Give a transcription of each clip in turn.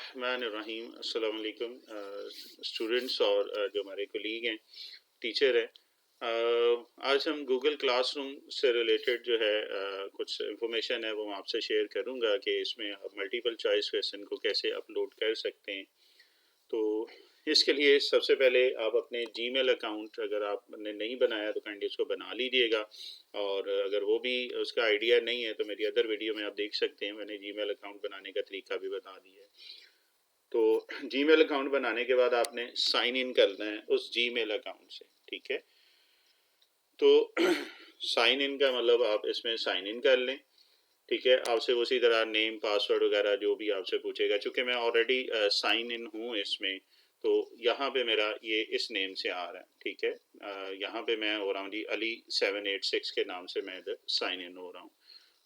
बिस्मिल्लाहिर्रहमानिर्रहीम। अस्सलाम वालेकुम स्टूडेंट्स और जो हमारे कोलीग हैं, टीचर हैं। आज हम गूगल क्लासरूम से रिलेटेड जो है कुछ इंफॉर्मेशन है वो मैं आपसे शेयर करूंगा कि इसमें आप मल्टीपल चॉइस क्वेश्चन को कैसे अपलोड कर सकते हैं। तो इसके लिए सबसे पहले आप अपने जीमेल अकाउंट अगर आपने नहीं बनाया तो काइंडली उसको बना लीजिएगा, और अगर वो भी उसका आइडिया नहीं है तो मेरी अदर वीडियो में आप देख सकते हैं, मैंने जीमेल अकाउंट बनाने का तरीका भी बता दिया है। तो जीमेल अकाउंट बनाने के बाद आपने साइन इन करना है उस जीमेल अकाउंट से, ठीक है। तो साइन इन का मतलब आप इसमें साइन इन कर लें, ठीक है। आपसे उसी तरह नेम पासवर्ड वगैरह जो भी आपसे पूछेगा, चूँकि मैं ऑलरेडी साइन इन हूँ इसमें, तो यहाँ पे मेरा ये इस नेम से आ रहा है, ठीक है। यहाँ पे मैं हो रहा हूँ जी अली 786 के नाम से मैं इधर साइन इन हो रहा हूँ।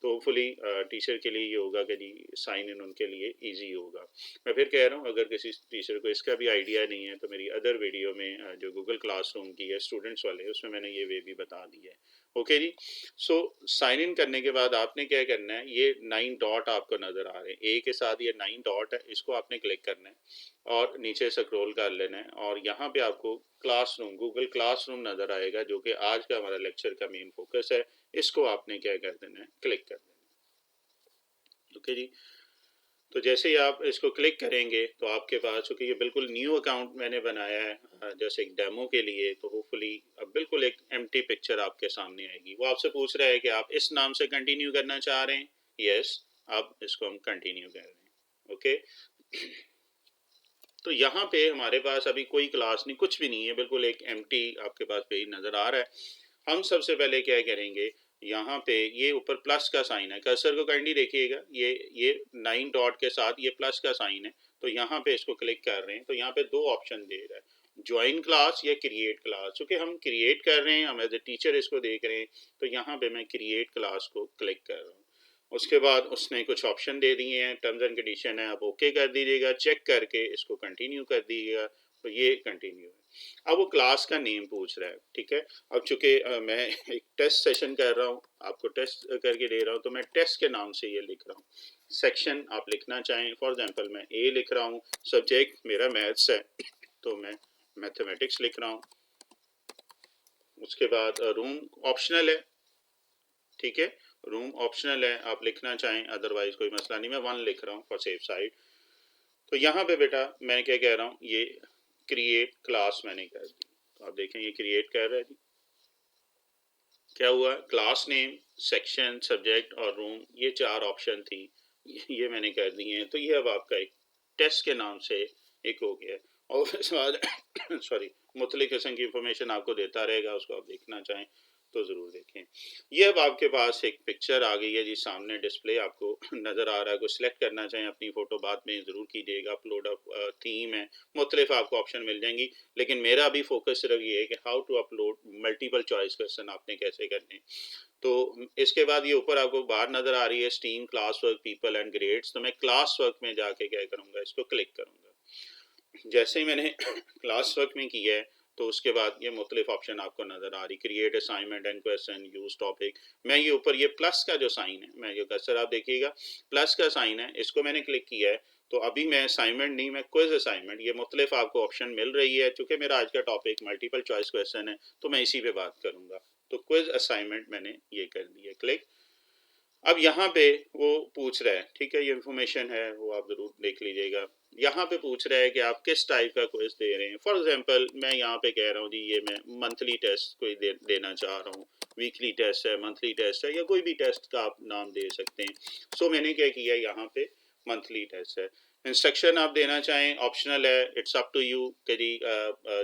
तो होपफुली टीचर के लिए ये होगा कि जी साइन इन उनके लिए इजी होगा। मैं फिर कह रहा हूँ, अगर किसी टीचर को इसका भी आइडिया नहीं है तो मेरी अदर वीडियो में जो गूगल क्लासरूम की है स्टूडेंट्स वाले, उसमें मैंने ये वे भी बता दी है। Okay ji. So sign in करने के बाद आपने क्या करना है, ये 9 डॉट आपको नज़र आ रहे हैं, ए के साथ ये 9 डॉट है, इसको आपने क्लिक करना है और नीचे स्क्रॉल कर लेना है, और यहाँ पे आपको क्लासरूम, गूगल क्लासरूम नज़र आएगा, जो कि आज का हमारा लेक्चर का मेन फोकस है। इसको आपने क्या कर देना है, क्लिक कर देना है। ओके जी। तो जैसे ही आप इसको क्लिक करेंगे तो आपके पास, चूँकि ये बिल्कुल न्यू अकाउंट मैंने बनाया है जैसे एक डेमो के लिए, तो होपफुली अब बिल्कुल एक एम्प्टी पिक्चर आपके सामने आएगी। वो आपसे पूछ रहा है कि आप इस नाम से कंटिन्यू करना चाह रहे हैं। यस, अब इसको हम कंटिन्यू कर रहे हैं। ओके। तो यहाँ पे हमारे पास अभी कोई क्लास नहीं, कुछ भी नहीं है, बिल्कुल एक एम्प्टी आपके पास पेज नज़र आ रहा है। हम सबसे पहले क्या करेंगे, यहाँ पे ये ऊपर प्लस का साइन है, कर्सर को काइंडली देखिएगा, ये 9 डॉट के साथ ये प्लस का साइन है। तो यहाँ पे इसको क्लिक कर रहे हैं तो यहाँ पे दो ऑप्शन दे रहा है, ज्वाइन क्लास या क्रिएट क्लास। चूँकि हम क्रिएट कर रहे हैं, हम एज ए टीचर इसको देख रहे हैं, तो यहाँ पे मैं क्रिएट क्लास को क्लिक कर रहा हूँ। उसके बाद उसने कुछ ऑप्शन दे दिए हैं, टर्म्स एंड कंडीशन है, आप ओके कर दीजिएगा, चेक करके इसको कंटिन्यू कर दीजिएगा। तो ये कंटिन्यू है। अब वो क्लास का नेम पूछ रहा है, ठीक है। अब चूंकि मैं एक टेस्ट सेशन कर रहा हूँ, आपको टेस्ट करके दे रहा हूँ, तो मैं टेस्ट के नाम से ये लिख रहा हूँ। सेक्शन आप लिखना चाहें, फॉर एग्जांपल मैं ए लिख रहा हूँ, सब्जेक्ट मेरा मैथ्स है तो मैं मैथमेटिक्स लिख रहा हूँ। उसके बाद रूम ऑप्शनल है, ठीक है, रूम ऑप्शनल है, आप लिखना चाहें, अदरवाइज कोई मसला नहीं, मैं 1 लिख रहा हूँ फॉर सेफ साइड। तो यहाँ पे बेटा मैं क्या कह रहा हूँ, ये क्रिएट क्लास मैंने कर दी, तो आप देखें ये क्रिएट कर रहा है जी। क्या हुआ, क्लास नेम, सेक्शन, सब्जेक्ट और रूम, ये 4 ऑप्शन थी, ये मैंने कर दी हैं। तो ये अब आपका एक टेस्ट के नाम से एक हो गया, और उसके बाद सॉरी, मुख्तलिफ किस्म की इंफॉर्मेशन आपको देता रहेगा, उसको आप देखना चाहें तो ज़रूर देखें। ये अब आपके पास एक पिक्चर आ गई है जी, सामने डिस्प्ले आपको नज़र आ रहा है। कुछ सिलेक्ट करना चाहें अपनी फ़ोटो, बाद में ज़रूर कीजिएगा। अपलोड थीम है, मुख्तलिफ आपको ऑप्शन मिल जाएंगी, लेकिन मेरा अभी फोकस सिर्फ ये है कि how to upload multiple choice question आपने कैसे करने। तो इसके बाद ये ऊपर आपको बाहर नज़र आ रही है steam, class work, people and grades. तो मैं क्लास वर्क में जाके क्या करूँगा, इसको क्लिक करूँगा। जैसे ही मैंने क्लास वर्क में किया है तो उसके बाद ये मुख्तलिफ ऑप्शन आपको नज़र आ रही, create assignment and question, use topic. मैं ये ऊपर ये प्लस का जो साइन है, मैं ये कर्सर आप देखिएगा, प्लस का साइन है, इसको मैंने क्लिक किया है। तो अभी मैं असाइनमेंट नहीं, मैं क्विज असाइनमेंट, ये मुख्तलिफ आपको ऑप्शन मिल रही है। चूँकि मेरा आज का टॉपिक मल्टीपल चॉइस क्वेश्चन है तो मैं इसी पे बात करूँगा। तो क्विज असाइनमेंट मैंने ये कर दिया, क्लिक। अब यहाँ पे वो पूछ रहा है, ठीक है, ये इन्फॉर्मेशन है, वो आप ज़रूर देख लीजिएगा। यहाँ पे पूछ रहा है कि आप किस टाइप का क्विज दे रहे हैं। फॉर एग्जांपल मैं यहाँ पे कह रहा हूँ जी, ये मैं मंथली टेस्ट कोई देना चाह रहा हूँ, वीकली टेस्ट है, मंथली टेस्ट है, या कोई भी टेस्ट का आप नाम दे सकते हैं। सो मैंने क्या किया, यहाँ पे मंथली टेस्ट है। इंस्ट्रक्शन आप देना चाहें ऑप्शनल है, इट्स अप टू यू कि जी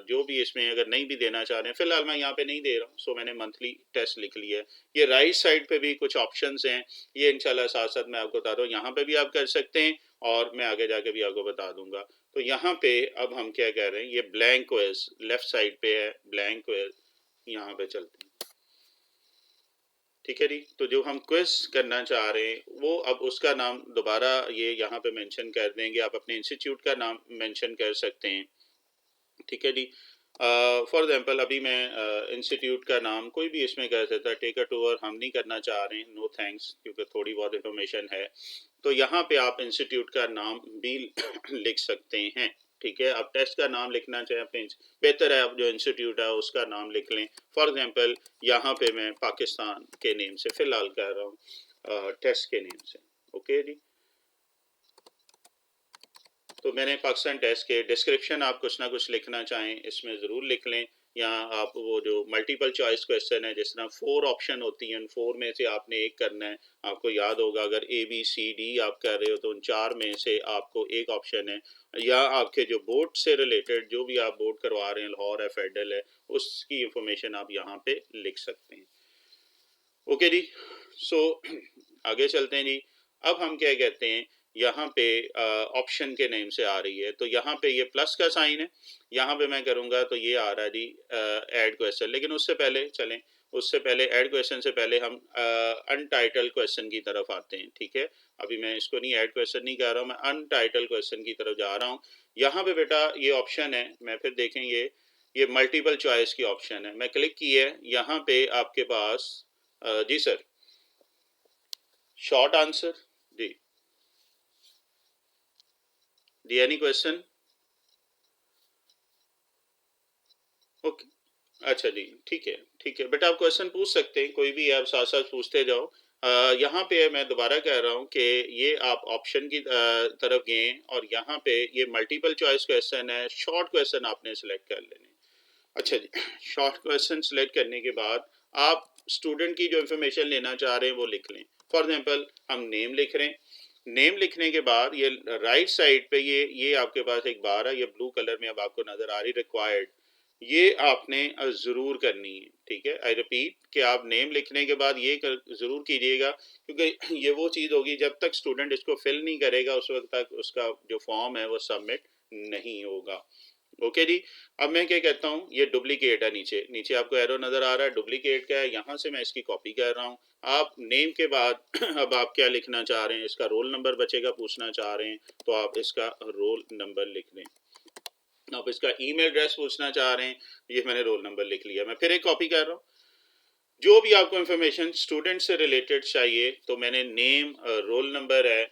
जो भी इसमें अगर नहीं भी देना चाह रहे हैं, फिलहाल मैं यहाँ पे नहीं दे रहा हूँ, सो मैंने मंथली टेस्ट लिख लिया है। ये राइट साइड पे भी कुछ ऑप्शंस हैं, ये इंशाल्लाह साथ साथ मैं आपको बता दूँ, यहाँ पे भी आप कर सकते हैं और मैं आगे जाके भी आपको बता दूंगा। तो यहाँ पे अब हम क्या कह रहे हैं, ये ब्लैंक क्विज लेफ्ट साइड पे है, ब्लैंक क्विज, यहाँ पे चलते हैं, ठीक है जी। तो जो हम क्विज करना चाह रहे हैं वो अब उसका नाम दोबारा ये यहाँ पे मेंशन कर देंगे, आप अपने इंस्टीट्यूट का नाम मेंशन कर सकते हैं, ठीक है जी। फॉर एग्जांपल अभी मैं इंस्टीट्यूट का नाम कोई भी इसमें कर सकता है, टेक अ टूर हम नहीं करना चाह रहे हैं, नो थैंक्स, क्योंकि थोड़ी बहुत इन्फॉर्मेशन है। तो यहाँ पे आप इंस्टीट्यूट का नाम भी लिख सकते हैं, ठीक है। आप टेस्ट का नाम लिखना चाहें अपने, बेहतर है आप जो इंस्टीट्यूट है उसका नाम लिख लें। फॉर एग्जांपल यहाँ पे मैं पाकिस्तान के नेम से फिलहाल कह रहा हूँ, टेस्ट के नेम से, ओके जी। तो मैंने पाकिस्तान टेस्ट के डिस्क्रिप्शन आप कुछ ना कुछ लिखना चाहें इसमें ज़रूर लिख लें, या आप वो जो मल्टीपल चॉइस क्वेश्चन है जिस तरह 4 ऑप्शन होती हैं, 4 में से आपने एक करना है। आपको याद होगा अगर ए बी सी डी आप कर रहे हो तो उन 4 में से आपको एक ऑप्शन है, या आपके जो बोर्ड से रिलेटेड जो भी आप बोर्ड करवा रहे हैं, लाहौर है, फेडरल है, उसकी इंफॉर्मेशन आप यहाँ पे लिख सकते हैं, ओके जी। सो आगे चलते हैं जी। अब हम क्या कहते हैं, यहाँ पे ऑप्शन के नेम से आ रही है, तो यहाँ पे ये प्लस का साइन है, यहाँ पे मैं करूँगा तो ये आ रहा है जी ऐड क्वेश्चन। लेकिन उससे पहले चलें, उससे पहले ऐड क्वेश्चन से पहले हम अनटाइटल्ड क्वेश्चन की तरफ आते हैं, ठीक है। अभी मैं इसको नहीं ऐड क्वेश्चन नहीं कह रहा हूँ, मैं अनटाइटल्ड क्वेश्चन की तरफ जा रहा हूँ। यहाँ पे बेटा ये ऑप्शन है, मैं फिर देखें ये मल्टीपल चॉइस की ऑप्शन है, मैं क्लिक की है, यहाँ पे आपके पास जी सर, शॉर्ट आंसर जी, एनी क्वेश्चन, ओके, अच्छा जी, ठीक है, ठीक है बेटा, आप क्वेश्चन पूछ सकते हैं, कोई भी आप साथ साथ पूछते जाओ। यहाँ पे मैं दोबारा कह रहा हूँ कि ये आप ऑप्शन की तरफ गए और यहाँ पे ये मल्टीपल चॉइस क्वेश्चन है, शॉर्ट क्वेश्चन आपने सेलेक्ट कर लेने। अच्छा जी, शॉर्ट क्वेश्चन सेलेक्ट करने के बाद आप स्टूडेंट की जो इन्फॉर्मेशन लेना चाह रहे हैं वो लिख लें। फॉर एग्जांपल हम नेम लिख रहे हैं, नेम लिखने के बाद ये राइट साइड पे ये आपके पास एक बार है, ये ब्लू कलर में अब आपको नजर आ रही, रिक्वायर्ड, ये आपने ज़रूर करनी है, ठीक है। आई रिपीट कि आप नेम लिखने के बाद ये ज़रूर कीजिएगा, क्योंकि ये वो चीज़ होगी जब तक स्टूडेंट इसको फिल नहीं करेगा उस वक्त तक उसका जो फॉर्म है वो सबमिट नहीं होगा, ओके जी। अब मैं क्या कहता हूँ, ये डुप्लीकेट है, नीचे नीचे आपको एरो नज़र आ रहा है, डुप्लीकेट का है, यहाँ से मैं इसकी कॉपी कर रहा हूँ। आप नेम के बाद अब आप क्या लिखना चाह रहे हैं, इसका रोल नंबर बचेगा, पूछना चाह रहे हैं तो आप इसका रोल नंबर लिख लें। आप इसका ईमेल एड्रेस पूछना चाह रहे हैं, ये मैंने रोल नंबर लिख लिया। मैं फिर एक कॉपी कर रहा हूँ, जो भी आपको इन्फॉर्मेशन स्टूडेंट से रिलेटेड चाहिए, तो मैंने नेम, रोल नंबर है,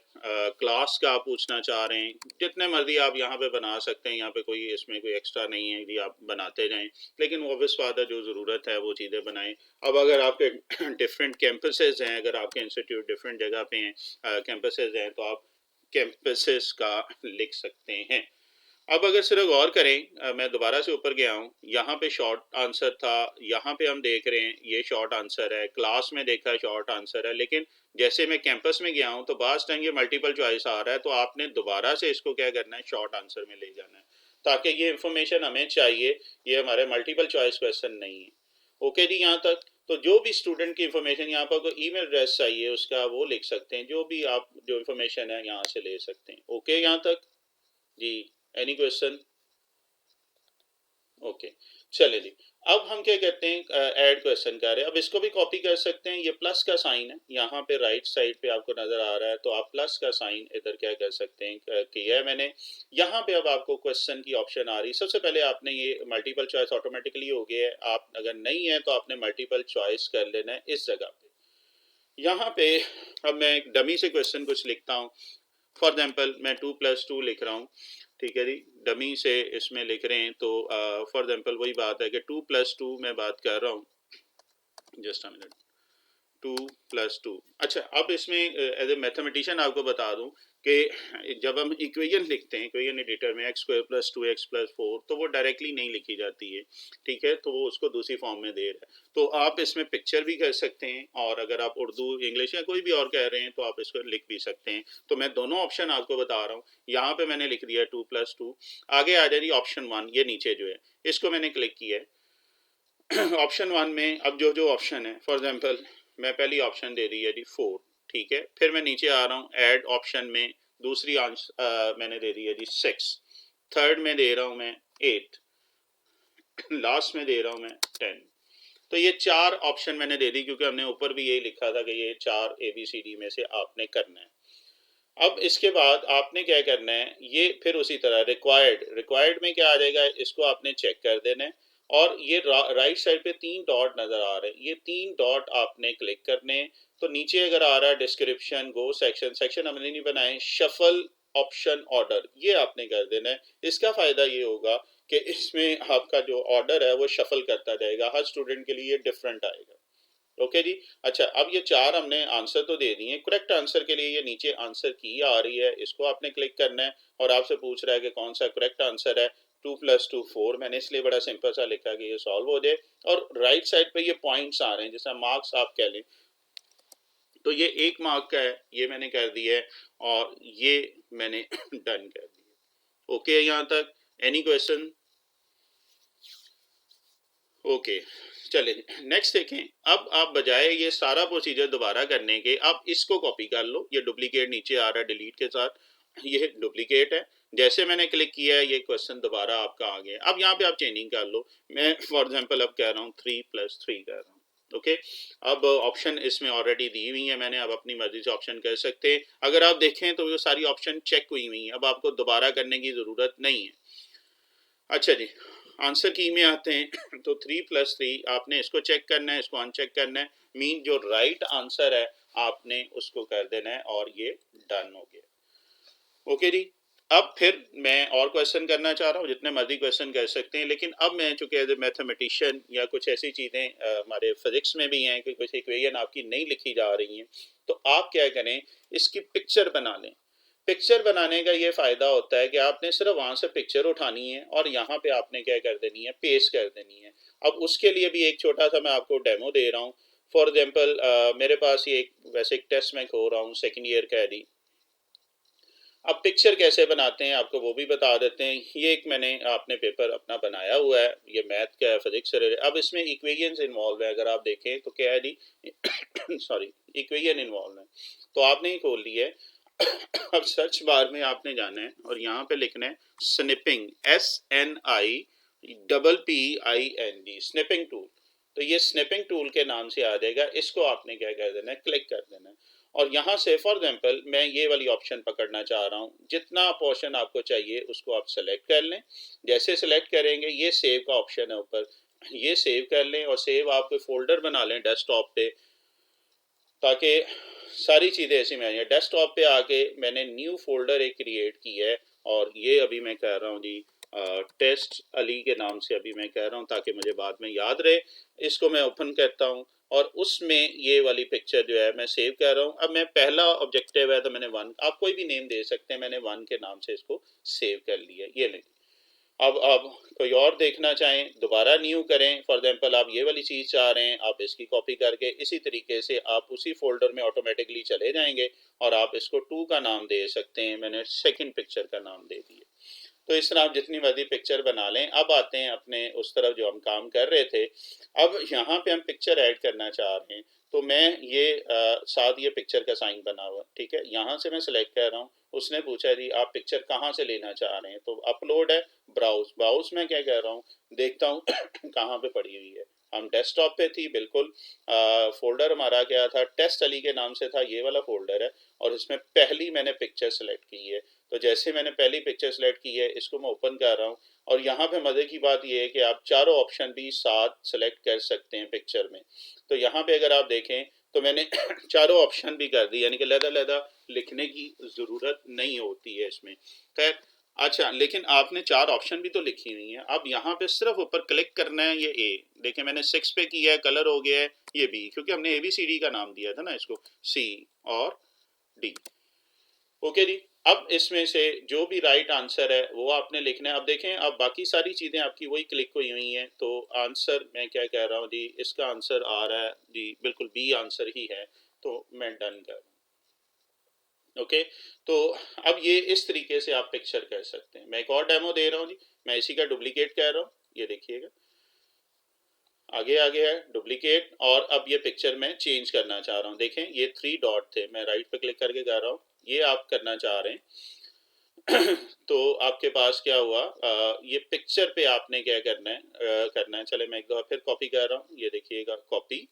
क्लास का आप पूछना चाह रहे हैं, जितने मर्जी आप यहाँ पे बना सकते हैं, यहाँ पे कोई इसमें कोई एक्स्ट्रा नहीं है, यदि आप बनाते जाएं, लेकिन ऑब्वियस बात है जो ज़रूरत है वो चीज़ें बनाएं। अब अगर आपके डिफरेंट कैंपसेस हैं, अगर आपके इंस्टीट्यूट डिफरेंट जगह पे हैं, कैंपसेस हैं, तो आप कैंपसेस का लिख सकते हैं। अब अगर सिर्फ गौर करें, मैं दोबारा से ऊपर गया हूँ, यहाँ पे शॉर्ट आंसर था, यहाँ पे हम देख रहे हैं ये शॉर्ट आंसर है, क्लास में देखा है शॉर्ट आंसर है, लेकिन जैसे मैं कैंपस में गया हूँ तो बास टाइम ये मल्टीपल चॉइस आ रहा है, तो आपने दोबारा से इसको क्या करना है, शॉर्ट आंसर में ले जाना है, ताकि ये इन्फॉर्मेशन हमें चाहिए, ये हमारे मल्टीपल चॉइस क्वेश्चन नहीं है, ओके जी। यहाँ तक तो जो भी स्टूडेंट की इन्फॉर्मेशन, यहाँ पर कोई ईमेल एड्रेस चाहिए उसका वो लिख सकते हैं, जो भी आप जो इन्फॉर्मेशन है यहाँ से ले सकते हैं, ओके यहाँ तक जी। एनी क्वेश्चन, ओके, चले जी। अब हम क्या कहते हैं, ऐड क्वेश्चन कर रहे हैं, अब इसको भी कॉपी कर सकते हैं, ये प्लस का साइन है यहाँ पे राइट साइड पे आपको नजर आ रहा है, तो आप प्लस का साइन इधर क्या कर सकते हैं, किया है मैंने। यहाँ पे अब आपको क्वेश्चन की ऑप्शन आ रही है, सबसे पहले आपने ये मल्टीपल चॉइस ऑटोमेटिकली हो गया है, आप अगर नहीं है तो आपने मल्टीपल चॉइस कर लेना है इस जगह पे। यहाँ पे अब मैं एक डमी से क्वेश्चन कुछ लिखता हूँ, फॉर एग्जाम्पल मैं 2+2 लिख रहा हूँ, ठीक है जी, डमी से इसमें लिख रहे हैं, तो फॉर एग्जाम्पल वही बात है कि 2+2 मैं बात कर रहा हूँ, जस्ट अ मिनट, 2+2। अच्छा, अब इसमें एज ए मैथमेटिशियन आपको बता दूं कि जब हम इक्वेशन लिखते हैं, इक्वेशन एडिटर में x² + 2x + 4, तो वो डायरेक्टली नहीं लिखी जाती है, ठीक है, तो वो उसको दूसरी फॉर्म में दे रहा है, तो आप इसमें पिक्चर भी कर सकते हैं, और अगर आप उर्दू, इंग्लिश या कोई भी और कह रहे हैं तो आप इसको लिख भी सकते हैं। तो मैं दोनों ऑप्शन आपको बता रहा हूँ, यहाँ पे मैंने लिख दिया 2+2। आगे आ जाए ऑप्शन 1, ये नीचे जो है इसको मैंने क्लिक किया है। ऑप्शन 1 में अब जो जो ऑप्शन है, फॉर एग्जांपल मैं पहली ऑप्शन दे दी है जी 4, ठीक है, फिर मैं नीचे आ रहा हूँ, ऐड ऑप्शन में दूसरी मैंने दे दी है जी 6, थर्ड में दे रहा हूँ मैं 8, लास्ट में दे रहा हूँ मैं 10। तो ये 4 ऑप्शन मैंने दे दी, क्योंकि हमने ऊपर भी यही लिखा था कि ये 4 ABCD में से आपने करना है। अब इसके बाद आपने क्या करना है, ये फिर उसी तरह रिक्वायर्ड, रिक्वायर्ड में क्या आ जाएगा, इसको आपने चेक कर देना है, और ये राइट साइड पे 3 डॉट नज़र आ रहे हैं, ये 3 डॉट आपने क्लिक करने हैं। तो नीचे अगर आ रहा है डिस्क्रिप्शन, गो सेक्शन, सेक्शन हमने नहीं बनाए, शफल ऑप्शन ऑर्डर, ये आपने कर देना है। इसका फ़ायदा ये होगा कि इसमें आपका जो ऑर्डर है वो शफल करता जाएगा, हर स्टूडेंट के लिए डिफरेंट आएगा। ओके जी। अच्छा, अब ये 4 हमने आंसर तो दे दिए। करेक्ट आंसर के लिए ये नीचे आंसर की आ रही है, इसको आपने क्लिक करना है और आपसे पूछ रहा है कि कौन सा करेक्ट आंसर है। 2 + 2 4, मैंने इसलिए बड़ा सिंपल सा लिखा कि ये सॉल्व हो जाए। और राइट साइड पे ये पॉइंट्स आ रहे हैं, जैसा मार्क्स आप कह लें, तो ये 1 मार्क का है, ये मैंने कर दिया है और ये मैंने डन कर दिया। ओके यहाँ तक? Any question? ओके, चले नेक्स्ट देखें। अब आप बजाय ये सारा प्रोसीजर दोबारा करने के, आप इसको कॉपी कर लो। ये डुप्लीकेट नीचे आ रहा है डिलीट के साथ, ये डुप्लीकेट है। जैसे मैंने क्लिक किया है ये क्वेश्चन दोबारा आपका आ गया। अब यहाँ पे आप चेंजिंग कर लो। मैं फॉर एग्जांपल अब कह रहा हूँ 3 + 3 कर रहा हूँ। ओके, अब ऑप्शन इसमें ऑलरेडी दी हुई है मैंने, अब अपनी मर्जी से ऑप्शन कर सकते हैं। अगर आप देखें तो ये सारी ऑप्शन चेक हुई हुई हैं, अब आपको दोबारा करने की ज़रूरत नहीं है। अच्छा जी, आंसर की में आते हैं। तो 3 + 3 आपने इसको चेक करना है, इसको अनचेक करना है। मीन जो राइट आंसर है आपने उसको कर देना है और ये डन हो गया। ओके जी। अब फिर मैं और क्वेश्चन करना चाह रहा हूँ, जितने मर्जी क्वेश्चन कर सकते हैं, लेकिन अब मैं चूंकि एज ए मैथमेटिशियन या कुछ ऐसी चीज़ें हमारे फिजिक्स में भी हैं कि कुछ इक्वेशन आपकी नहीं लिखी जा रही हैं, तो आप क्या करें, इसकी पिक्चर बना लें। पिक्चर बनाने का ये फ़ायदा होता है कि आपने सिर्फ वहाँ से पिक्चर उठानी है और यहाँ पे आपने क्या कर देनी है, पेस्ट कर देनी है। अब उसके लिए भी एक छोटा सा मैं आपको डेमो दे रहा हूँ। फॉर एग्जांपल मेरे पास ये वैसे एक टेस्ट मैं खो रहा हूँ, सेकेंड ईयर का है। अब पिक्चर कैसे बनाते हैं आपको वो भी बता देते हैं। ये एक मैंने आपने पेपर अपना बनाया हुआ है, ये मैथ का है, फिजिक्स से। अब इसमें इक्वेशंस इन्वॉल्व है, अगर आप देखें तो क्या है जी सॉरी, इक्वेशन इन्वॉल्व है। तो आपने ही खोल लिया है। अब सर्च बार में आपने जाना है और यहाँ पे लिखना है स्निपिंग, SNIPPING, स्निपिंग टूल। तो ये स्निपिंग टूल के नाम से आ जाएगा, इसको आपने क्या कर देना है, क्लिक कर देना है। और यहाँ से फॉर एग्जाम्पल मैं ये वाली ऑप्शन पकड़ना चाह रहा हूँ, जितना पोर्शन आपको चाहिए उसको आप सेलेक्ट कर लें। जैसे सेलेक्ट करेंगे ये सेव का ऑप्शन है ऊपर, ये सेव कर लें और सेव आप कोई फोल्डर बना लें डेस्कटॉप पे, ताकि सारी चीज़ें ऐसी में आई। डेस्कटॉप पे आके मैंने न्यू फोल्डर एक क्रिएट की है और ये अभी मैं कह रहा हूँ जी टेस्ट अली के नाम से अभी मैं कह रहा हूँ, ताकि मुझे बाद में याद रहे। इसको मैं ओपन करता हूँ और उसमें ये वाली पिक्चर जो है मैं सेव कर रहा हूँ। अब मैं पहला ऑब्जेक्टिव है तो मैंने 1, आप कोई भी नेम दे सकते हैं, मैंने 1 के नाम से इसको सेव कर लिया। ये लें। अब आप कोई और देखना चाहें दोबारा न्यू करें, फॉर एग्जांपल आप ये वाली चीज़ चाह रहे हैं, आप इसकी कॉपी करके इसी तरीके से आप उसी फोल्डर में ऑटोमेटिकली चले जाएंगे और आप इसको 2 का नाम दे सकते हैं। मैंने सेकंड पिक्चर का नाम दे दिया। तो इस तरह आप जितनी मर्जी पिक्चर बना लें। अब आते हैं अपने उस तरफ जो हम काम कर रहे थे। अब यहाँ पे हम पिक्चर ऐड करना चाह रहे हैं, तो मैं ये साथ ये पिक्चर का साइन बना हुआ, ठीक है, यहाँ से मैं सिलेक्ट कर रहा हूँ। उसने पूछा जी आप पिक्चर कहाँ से लेना चाह रहे हैं, तो अपलोड है, ब्राउज, ब्राउज में क्या कह रहा हूँ, देखता हूँ कहाँ पे पड़ी हुई है। हम डेस्कटॉप पे थी बिल्कुल। फोल्डर हमारा क्या था, टेस्ट अली के नाम से था, ये वाला फोल्डर है और इसमें पहली मैंने पिक्चर सेलेक्ट की है। तो जैसे मैंने पहली पिक्चर सेलेक्ट की है, इसको मैं ओपन कर रहा हूँ और यहाँ पे मज़े की बात ये है कि आप चारों ऑप्शन भी साथ सेलेक्ट कर सकते हैं पिक्चर में। तो यहाँ पे अगर आप देखें तो मैंने चारों ऑप्शन भी कर दी, यानी कि लहदा लिखने की ज़रूरत नहीं होती है इसमें। खैर अच्छा, लेकिन आपने 4 ऑप्शन भी तो लिखी हुई हैं। अब यहाँ पे सिर्फ ऊपर क्लिक करना है, ये ए देखिए मैंने 6 पे किया है, कलर हो गया है ये बी, क्योंकि हमने ABCD का नाम दिया था ना इसको, C और D। ओके जी। अब इसमें से जो भी राइट आंसर है वो आपने लिखना है। अब देखें, अब बाकी सारी चीज़ें आपकी वही क्लिक हुई हुई हैं, तो आंसर मैं क्या कह रहा हूँ जी, इसका आंसर आ रहा है जी बिल्कुल बी आंसर ही है, तो मैं डन कर। ओके, तो अब ये इस तरीके से आप पिक्चर कर सकते हैं। मैं एक और डेमो दे रहा हूँ जी, मैं इसी का डुप्लीकेट कह रहा हूँ, ये देखिएगा आगे आगे है डुप्लीकेट। और अब ये पिक्चर मैं चेंज करना चाह रहा हूँ। देखें ये 3 डॉट थे, मैं राइट पे क्लिक करके कर रहा हूँ, ये आप करना चाह रहे हैं। तो आपके पास क्या हुआ, ये पिक्चर पे आपने क्या करना है। चले मैं एक दफा फिर कॉपी कर रहा हूँ, ये देखिएगा कॉपी,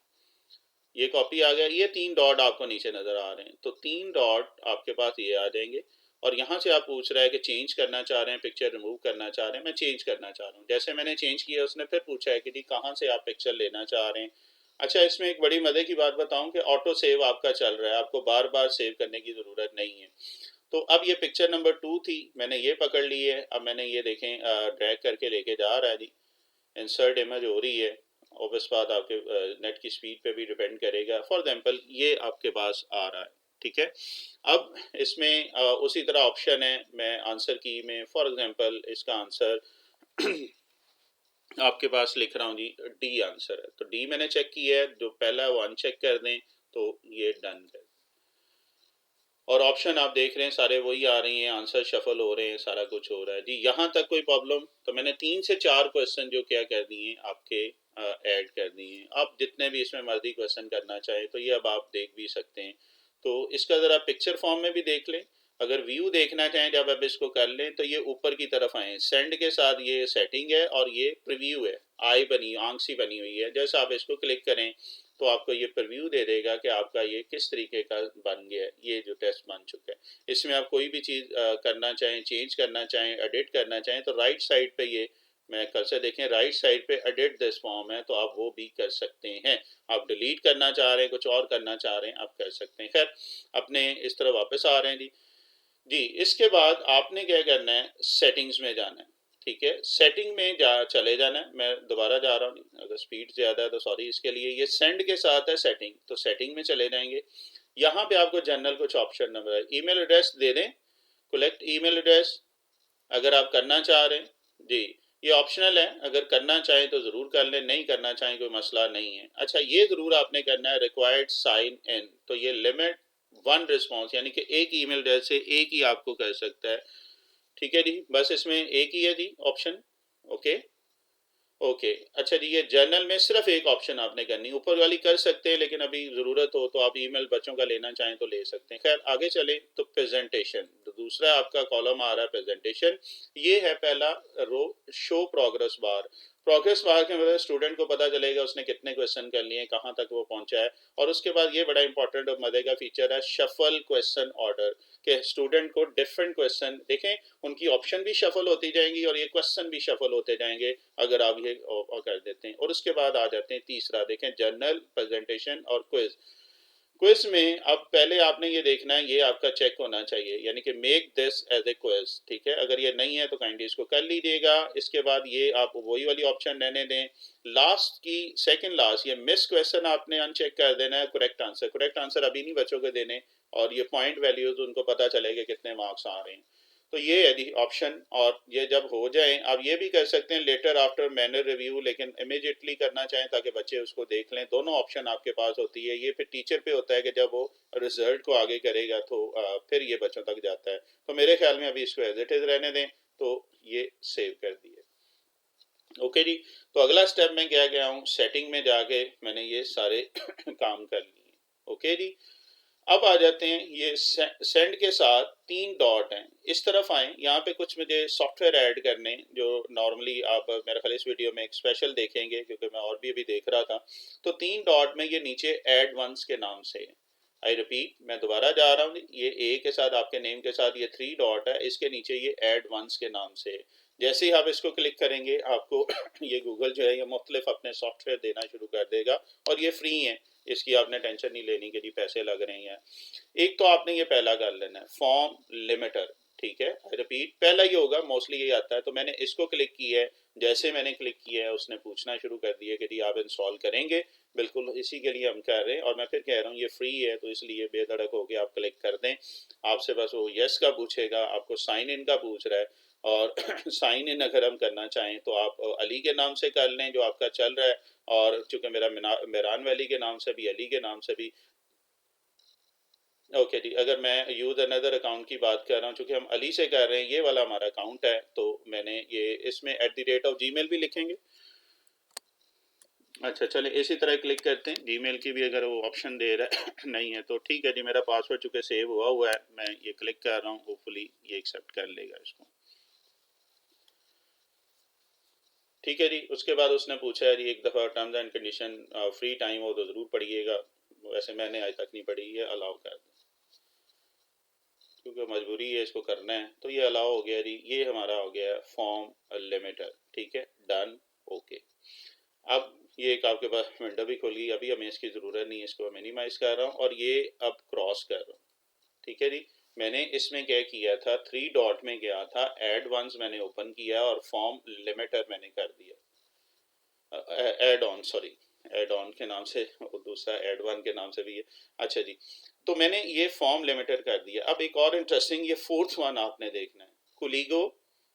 ये कॉपी आ गया। ये 3 डॉट आपको नीचे नजर आ रहे हैं, तो 3 डॉट आपके पास ये आ जाएंगे और यहाँ से आप पूछ रहा है कि चेंज करना चाह रहे हैं, पिक्चर रिमूव करना चाह रहे हैं। मैं चेंज करना चाह रहा हूँ। जैसे मैंने चेंज किया, उसने फिर पूछा है कि जी कहाँ से आप पिक्चर लेना चाह रहे हैं। अच्छा, इसमें एक बड़ी मजे की बात बताऊं कि ऑटो सेव आपका चल रहा है, आपको बार बार सेव करने की ज़रूरत नहीं है। तो अब ये पिक्चर नंबर 2 थी, मैंने ये पकड़ ली है। अब मैंने ये देखें ड्रैग करके लेके जा रहा है जी, इंसर्ट इमेज हो रही है। ऑब्वियस बात आपके नेट की स्पीड पे भी डिपेंड करेगा। फॉर एग्जांपल ये आपके पास आ रहा है, ठीक है। अब इसमें उसी तरह ऑप्शन है, मैं आंसर की में फॉर एग्जांपल इसका आंसर आपके पास लिख रहा हूँ जी, डी आंसर है। तो डी मैंने चेक किया है, जो पहला है वो अनचेक कर दें, तो ये डन कर। और ऑप्शन आप देख रहे हैं सारे वही आ रही हैं, आंसर शफल हो रहे हैं, सारा कुछ हो रहा है जी। यहाँ तक कोई प्रॉब्लम? तो मैंने 3 से 4 क्वेश्चन जो क्या कर दिए आपके ऐड कर दिए। आप जितने भी इसमें मर्जी क्वेश्चन करना चाहें तो ये अब आप देख भी सकते हैं। तो इसका ज़रा पिक्चर फॉर्म में भी देख लें। अगर व्यू देखना चाहें जब आप इसको कर लें तो ये ऊपर की तरफ आए, सेंड के साथ ये सेटिंग है और ये प्रीव्यू है, आई बनी आंख सी बनी हुई है। जैसे आप इसको क्लिक करें तो आपको ये प्रीव्यू दे देगा कि आपका ये किस तरीके का बन गया है, ये जो टेस्ट बन चुका है। इसमें आप कोई भी चीज़ करना चाहें, चेंज करना चाहें, एडिट करना चाहें तो राइट साइड पे ये, मैं कर्सर देखें राइट साइड पे एडिट दिस फॉर्म है, तो आप वो भी कर सकते हैं। आप डिलीट करना चाह रहे हैं, कुछ और करना चाह रहे हैं, आप कर सकते हैं। खैर अपने इस तरह वापस आ रहे हैं जी। जी इसके बाद आपने क्या करना है, सेटिंग्स में जाना है, ठीक है। सेटिंग में चले जाना है। मैं दोबारा जा रहा हूँ, अगर स्पीड ज़्यादा है तो सॉरी इसके लिए। ये सेंड के साथ है सेटिंग, तो सेटिंग में चले जाएंगे। यहाँ पे आपको जनरल कुछ ऑप्शन नंबर है, ईमेल एड्रेस दे दें, कलेक्ट ईमेल एड्रेस अगर आप करना चाह रहे हैं जी। ये ऑप्शनल है, अगर करना चाहें तो ज़रूर कर लें, नहीं करना चाहें कोई मसला नहीं है। अच्छा ये ज़रूर आपने करना है, रिक्वायर्ड साइन इन, तो ये लिमिट 1 रिस्पॉन्स, यानी कि एक ईमेल एड्रेस से एक ही आपको कर सकता है, ठीक है जी। बस इसमें एक ही है जी ऑप्शन, ओके ओके। अच्छा जी, ये जर्नल में सिर्फ एक ऑप्शन आपने करनी, ऊपर वाली कर सकते हैं लेकिन अभी ज़रूरत हो तो आप ईमेल बच्चों का लेना चाहें तो ले सकते हैं। खैर आगे चलें तो प्रेजेंटेशन, तो दूसरा आपका कॉलम आ रहा है प्रेजेंटेशन। ये है पहला row, show progress bar. Progress bar के मतलब स्टूडेंट को पता चलेगा उसने कितने क्वेश्चन कर लिए, कहाँ तक वो पहुंचा है। और उसके बाद ये बड़ा इंपॉर्टेंट और मजे का फीचर है, शफल क्वेश्चन ऑर्डर, के स्टूडेंट को डिफरेंट क्वेश्चन देखें, उनकी ऑप्शन भी शफल होती जाएंगी और ये क्वेश्चन भी शफल होते जाएंगे अगर आप ये कर देते हैं। और उसके बाद आ जाते हैं तीसरा, देखें जर्नल, प्रेजेंटेशन और क्विज। क्विज में अब पहले आपने ये देखना है, ये आपका चेक होना चाहिए, यानी कि make this as a quiz, ठीक है। अगर ये नहीं है तो काइंडली इसको कर लीजिएगा। इसके बाद ये आप वही वाली ऑप्शन रहने दें। लास्ट की सेकंड लास्ट, ये मिस क्वेश्चन आपने अनचेक कर देना है, करेक्ट आंसर। करेक्ट आंसर अभी नहीं बच्चों को देने, और ये पॉइंट वैल्यूज उनको पता चलेगा कितने मार्क्स आ रहे हैं। तो ये है दी ऑप्शन। और ये जब हो जाए आप ये भी कर सकते हैं लेटर आफ्टर मैनर रिव्यू, लेकिन इमीडिएटली करना चाहें ताकि बच्चे उसको देख लें। दोनों ऑप्शन आपके पास होती है। ये फिर टीचर पे होता है कि जब वो रिजल्ट को आगे करेगा तो फिर ये बच्चों तक जाता है। तो मेरे ख्याल में अभी इसको एज इट इज रहने दें, तो ये सेव कर दिए। ओके जी, तो अगला स्टेप में क्या गया हूँ, सेटिंग में जाके मैंने ये सारे काम कर लिए। ओके जी, अब आ जाते हैं ये सेंड के साथ 3 डॉट हैं, इस तरफ आए। यहाँ पे कुछ मुझे सॉफ्टवेयर ऐड करने, जो नॉर्मली आप मेरे ख्याल इस वीडियो में एक स्पेशल देखेंगे क्योंकि मैं और भी अभी देख रहा था। तो 3 डॉट में ये नीचे ऐड वंस के नाम से है। आई रिपीट, मैं दोबारा जा रहा हूँ, ये ए के साथ आपके नेम के साथ ये 3 डॉट है, इसके नीचे ये ऐड वंस के नाम से है। जैसे ही आप इसको क्लिक करेंगे आपको ये गूगल जो है ये मुख्तलिफ अपने सॉफ्टवेयर देना शुरू कर देगा, और ये फ्री है, इसकी आपने टेंशन नहीं लेनी कि जी पैसे लग रहे हैं। एक तो आपने ये पहला कर लेना है, फॉर्म लिमिटर, ठीक है। रिपीट पहला ही होगा, मोस्टली ये आता है। तो मैंने इसको क्लिक किया है, जैसे मैंने क्लिक किया है उसने पूछना शुरू कर दिया कि जी आप इंस्टॉल करेंगे, बिल्कुल इसी के लिए हम कर रहे हैं। और मैं फिर कह रहा हूँ ये फ्री है, तो इसलिए बेधड़क होकर आप क्लिक कर दें। आपसे बस वो यस का पूछेगा, आपको साइन इन का पूछ रहा है। और साइन इन अगर हम करना चाहें तो आप अली के नाम से कर लें जो आपका चल रहा है, और चूंकि मेरा मेरान वैली के नाम से भी, अली के नाम से भी। ओके जी, अगर मैं यूज अनदर अकाउंट की बात कर रहा हूँ, चूंकि हम अली से कर रहे हैं, ये वाला हमारा अकाउंट है, तो मैंने ये इसमें @gmail भी लिखेंगे। अच्छा चले इसी तरह क्लिक करते हैं, जीमेल की भी अगर वो ऑप्शन दे रहा है नहीं है तो ठीक है जी, मेरा पासवर्ड चूंकि सेव हुआ है, मैं ये क्लिक कर रहा हूँ, होपफुली ये एक्सेप्ट कर लेगा इसको। ठीक है जी, उसके बाद उसने पूछा है जी एक दफ़ा terms and condition free time हो तो ज़रूर पढ़िएगा, वैसे मैंने आज तक नहीं पढ़ी है, अलाउ कर क्योंकि मजबूरी है, इसको करना है। तो ये अलाउ हो गया जी, ये हमारा हो गया फॉर्म लिमिटर, ठीक है, डन, ओके। अब ये एक आपके पास विंडो भी खोल गई। अभी हमें इसकी ज़रूरत नहीं है, इसको मिनिमाइज कर रहा हूँ और ये अब क्रॉस कर रहा हूँ, ठीक है जी। मैंने इसमें क्या किया था, 3 डॉट में गया था, एड वंस मैंने ओपन किया और फॉर्म लिमिटर मैंने कर दिया, add on, sorry, add on के नाम से, और दूसरा एड वन के नाम से भी है। अच्छा जी, तो मैंने ये फॉर्म लिमिटेड कर दिया। अब एक और इंटरेस्टिंग, ये फोर्थ वन आपने देखना है, कुलीगो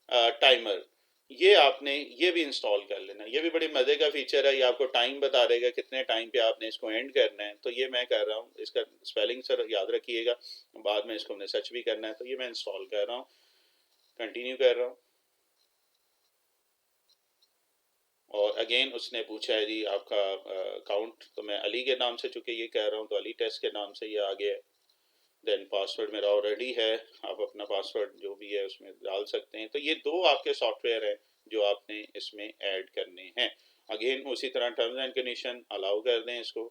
टाइमर, ये आपने ये भी इंस्टॉल कर लेना। ये भी बड़ी मज़े का फीचर है, ये आपको टाइम बता देगा कितने टाइम पे आपने इसको एंड करना है। तो ये मैं कर रहा हूँ, इसका स्पेलिंग सर याद रखिएगा, बाद में इसको हमने सर्च भी करना है। तो ये मैं इंस्टॉल कर रहा हूँ, कंटिन्यू कर रहा हूँ, और अगेन उसने पूछा है जी आपका अकाउंट, तो मैं अली के नाम से चूंकि ये कह रहा हूँ तो अली टेस्ट के नाम से ये आ गया है। देन पासवर्ड मेरा ऑलरेडी है, आप अपना पासवर्ड जो भी है उसमें डाल सकते हैं। तो ये दो आपके सॉफ्टवेयर हैं जो आपने इसमें ऐड करने हैं। अगेन उसी तरह टर्म्स एंड कंडीशन अलाउ कर दें इसको,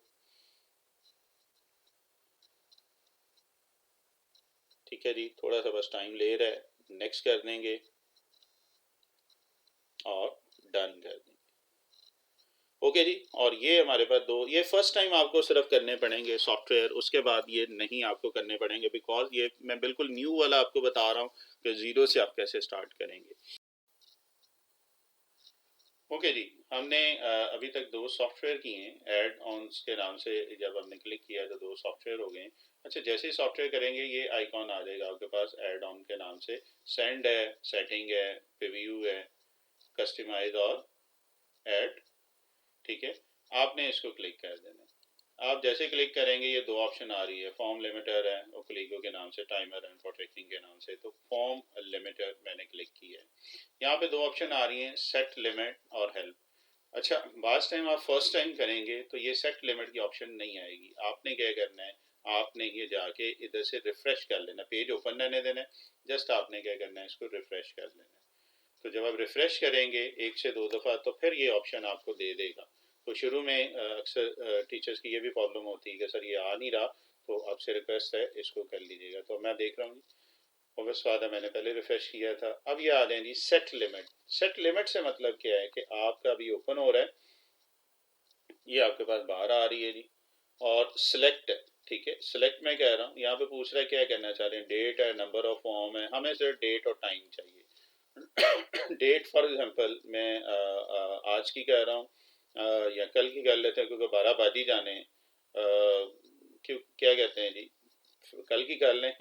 ठीक है जी। थोड़ा सा बस टाइम ले रहा है, नेक्स्ट कर देंगे और डन कर देंगे, ओके जी। और ये हमारे पास दो, ये फर्स्ट टाइम आपको सिर्फ करने पड़ेंगे सॉफ्टवेयर, उसके बाद ये नहीं आपको करने पड़ेंगे, बिकॉज ये मैं बिल्कुल न्यू वाला आपको बता रहा हूँ कि जीरो से आप कैसे स्टार्ट करेंगे। ओके जी, हमने अभी तक दो सॉफ्टवेयर किए हैं एड ऑन्स के नाम से। जब हमने क्लिक किया तो दो सॉफ्टवेयर हो गए। अच्छा, जैसे ही सॉफ्टवेयर करेंगे ये आइकॉन आ जाएगा आपके पास एड ऑन के नाम से, सेंड है, सेटिंग है, प्रीव्यू है, कस्टमाइज और ऐड, ठीक है। आपने इसको क्लिक कर देना। आप जैसे क्लिक करेंगे ये दो ऑप्शन आ रही है, फॉर्म लिमिटर है और क्लिको के नाम से, टाइमर एंड प्रोटेक्टिंग के नाम से। तो फॉर्म लिमिटर मैंने क्लिक किया है। यहाँ पे दो ऑप्शन आ रही हैं, सेट लिमिट और हेल्प। अच्छा, लास्ट टाइम आप फर्स्ट टाइम करेंगे तो ये सेट लिमिट की ऑप्शन नहीं आएगी। आपने क्या करना है, आपने ये जाके इधर से रिफ्रेश कर लेना, पेज ओपन रहने देना है, जस्ट आपने क्या करना है, इसको रिफ्रेश कर लेना है। तो जब आप रिफ्रेश करेंगे एक से दो दफ़ा तो फिर ये ऑप्शन आपको दे देगा। तो शुरू में अक्सर टीचर्स की ये भी प्रॉब्लम होती है कि सर ये आ नहीं रहा, तो आपसे रिक्वेस्ट है इसको कर लीजिएगा। तो मैं देख रहा हूँ, ऑब्वियस बात है, मैंने पहले रिफ्रेश किया था। अब ये आ जाए जी सेट लिमिट। सेट लिमिट से मतलब क्या है कि आपका अभी ओपन हो रहा है, ये आपके पास बाहर आ रही है जी, और सिलेक्ट है, ठीक है। सिलेक्ट में कह रहा हूँ, यहाँ पे पूछ रहा है क्या करना चाह रहे हैं, डेट है, नंबर ऑफ फॉर्म है, हमें सिर्फ डेट और टाइम चाहिए। डेट फॉर एग्जांपल मैं आज की कह रहा हूँ, या कल की कर लेते हैं क्योंकि 12 बज ही जाने हैं। क्यों, क्या कहते हैं जी, कल की कर लें,